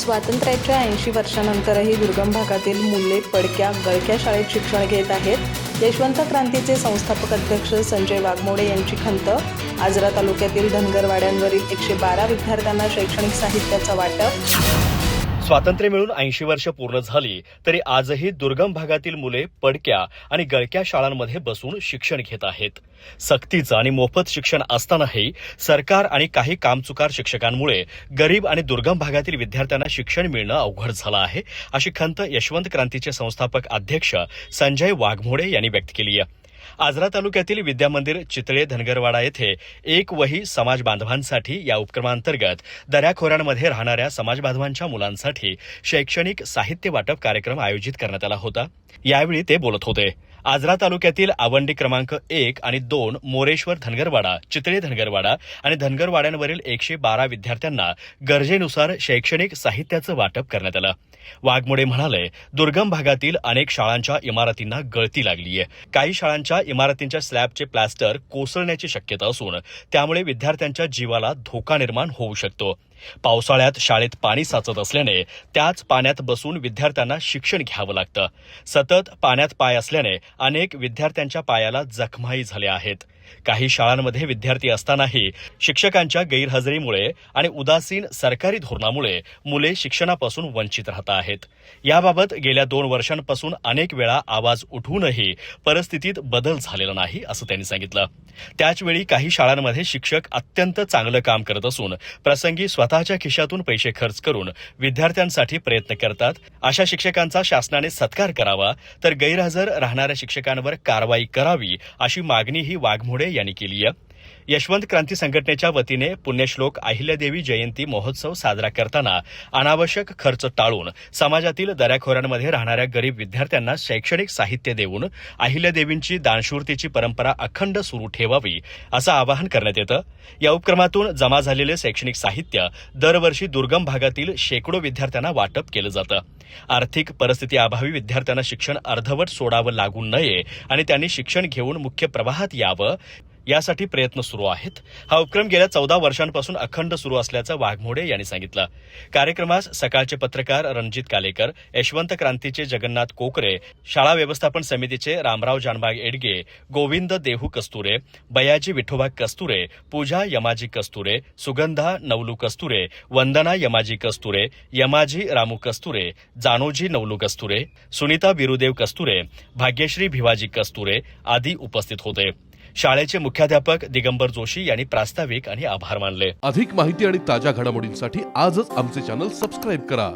स्वातंत्र्याच्या 80 वर्षांनंतरही दुर्गम भागातील मुले पडक्या गळक्या शाळेत शिक्षण घेत आहेत। यशवंत क्रांतीचे संस्थापक अध्यक्ष संजय वाघमोडे यांची खंत। आजरा तालुक्यातील धनगरवाड्यांवरील 112 विद्यार्थ्यांना शैक्षणिक साहित्याचं वाटप। स्वातंत्र्य मिळून 80 वर्ष पूर्ण झाली तरी आजही दुर्गम भागातील मुले पडक्या आणि गळक्या शाळांमध्ये बसून शिक्षण घेत आहेत। सक्तीचं आणि मोफत शिक्षण असतानाही सरकार आणि काही कामचुकार शिक्षकांमुळे गरीब आणि दुर्गम भागातील विद्यार्थ्यांना शिक्षण मिळणं अवघड झालं आहे, अशी खंत यशवंत क्रांतीचे संस्थापक अध्यक्ष संजय वाघमोडे यांनी व्यक्त केली आहे। आजरा तालुक्यातील विद्यामंदिर चितळे धनगरवाडा येथे एक वही समाज बांधवांसाठी या उपक्रमांतर्गत दऱ्याखोऱ्यांमध्ये राहणाऱ्या समाज बांधवांच्या मुलांसाठी शैक्षणिक साहित्य वाटप कार्यक्रम आयोजित करण्यात आला होता। यावेळी ते बोलत होते। आजरा तालुक्यातील आवंडी क्रमांक 1 आणि 2 मोरेश्वर धनगरवाडा, चितळे धनगरवाडा आणि धनगरवाड्यांवरील 112 विद्यार्थ्यांना गरजेनुसार शैक्षणिक साहित्याचं वाटप करण्यात आलं। वाघमोडे म्हणाले, दुर्गम भागातील अनेक शाळांच्या इमारतींना गळती लागली आहे। काही शाळांच्या इमारतींच्या स्लॅबचे प्लास्टर कोसळण्याची शक्यता असून त्यामुळे विद्यार्थ्यांच्या जीवाला धोका निर्माण होऊ शकतो। पावसाळ्यात शाळेत पाणी साचत असल्याने त्याच पाण्यात बसून विद्यार्थ्यांना शिक्षण घ्यावं लागतं। सतत पाण्यात पाय असल्याने अनेक विद्यार्थ्यांच्या पायाला जखमाही झाल्या आहेत। काही शाळांमध्ये विद्यार्थी असतानाही शिक्षकांच्या गैरहजेरीमुळे आणि उदासीन सरकारी धोरणामुळे मुले शिक्षणापासून वंचित राहत आहेत। याबाबत गेल्या 2 वर्षांपासून अनेक वेळा आवाज उठवूनही परिस्थितीत बदल झालेला नाही, असं त्यांनी सांगितलं। त्याचवेळी काही शाळांमध्ये शिक्षक अत्यंत चांगलं काम करत असून प्रसंगी स्वतःच्या खिशातून पैसे खर्च करून विद्यार्थ्यांसाठी प्रयत्न करतात। अशा शिक्षकांचा शासनाने सत्कार करावा तर गैरहजर राहणाऱ्या शिक्षकांवर कारवाई करावी, अशी मागणीही वाघमोडे यांनी केली आहे। यशवंत क्रांती संघटनेच्या वतीने पुण्यश्लोक अहिल्यादेवी जयंती महोत्सव साजरा करताना अनावश्यक खर्च टाळून समाजातील दऱ्याखोऱ्यांमध्ये राहणाऱ्या गरीब विद्यार्थ्यांना शैक्षणिक साहित्य देऊन अहिल्यादेवींची दानशूरतेची परंपरा अखंड सुरू ठेवावी, असं आवाहन करण्यात येतं। या उपक्रमातून जमा झालेले शैक्षणिक साहित्य दरवर्षी दुर्गम भागातील शेकडो विद्यार्थ्यांना वाटप केलं जातं। आर्थिक परिस्थितीअभावी विद्यार्थ्यांना शिक्षण अर्धवट सोडावं लागू नये आणि त्यांनी शिक्षण घेऊन मुख्य प्रवाहात यावं, यासाठी प्रयत्न सुरू आहेत। हा उपक्रम गेल्या 14 वर्षांपासून अखंड सुरू असल्याचं वाघमोडे यांनी सांगितलं। कार्यक्रमास सकाळचे पत्रकार रणजित कालेकर, यशवंत क्रांतीचे जगन्नाथ कोकरे, शाळा व्यवस्थापन समितीचे रामराव जानबाग एडगे, गोविंद देहू कस्तुरे, बयाजी विठोबा कस्तुरे, पूजा यमाजी कस्तुरे, सुगंधा नवलू कस्तुरे, वंदना यमाजी कस्तुरे, यमाजी रामू कस्तुरे, जानोजी नवलू कस्तुरे, सुनीता बिरुदेव कस्तुरे, भाग्यश्री भिवाजी कस्तुरे आदी उपस्थित होते। शाळेचे मुख्याध्यापक दिगंबर जोशी यांनी प्रास्ताविक आणि आभार मानले। अधिक माहिती आणि ताज्या घडामोडींसाठी आजच आमचे चॅनल सबस्क्राईब करा।